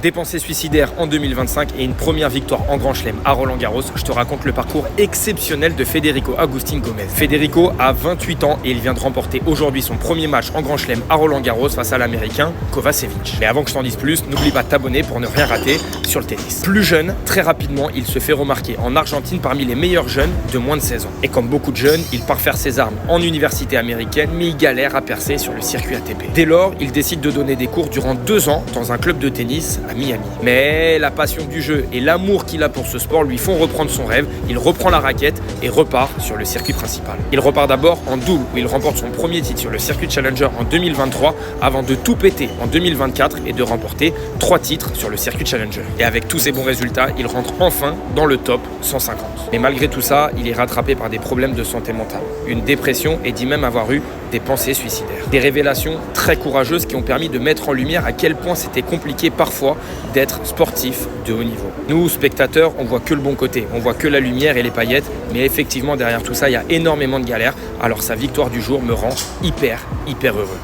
Des pensées suicidaires en 2025 et une première victoire en Grand Chelem à Roland-Garros, je te raconte le parcours exceptionnel de Federico Agustín Gómez. Federico a 28 ans et il vient de remporter aujourd'hui son premier match en Grand Chelem à Roland-Garros face à l'Américain Kovacevic. Mais avant que je t'en dise plus, n'oublie pas de t'abonner pour ne rien rater sur le tennis. Plus jeune, très rapidement, il se fait remarquer en Argentine parmi les meilleurs jeunes de moins de 16 ans. Et comme beaucoup de jeunes, il part faire ses armes en université américaine, mais il galère à percer sur le circuit ATP. Dès lors, il décide de donner des cours durant 2 ans dans un club de tennis à Miami. Mais la passion du jeu et l'amour qu'il a pour ce sport lui font reprendre son rêve. Il reprend la raquette et repart sur le circuit principal. Il repart d'abord en double où il remporte son premier titre sur le circuit Challenger en 2023 avant de tout péter en 2024 et de remporter 3 titres sur le circuit Challenger. Et avec tous ces bons résultats, il rentre enfin dans le top 150. Mais malgré tout ça, il est rattrapé par des problèmes de santé mentale, une dépression et dit même avoir eu des pensées suicidaires. Des révélations très courageuses qui ont permis de mettre en lumière à quel point c'était compliqué parfois d'être sportif de haut niveau. Nous, spectateurs, on voit que le bon côté, on voit que la lumière et les paillettes, mais effectivement derrière tout ça, il y a énormément de galères. Alors sa victoire du jour me rend hyper heureux.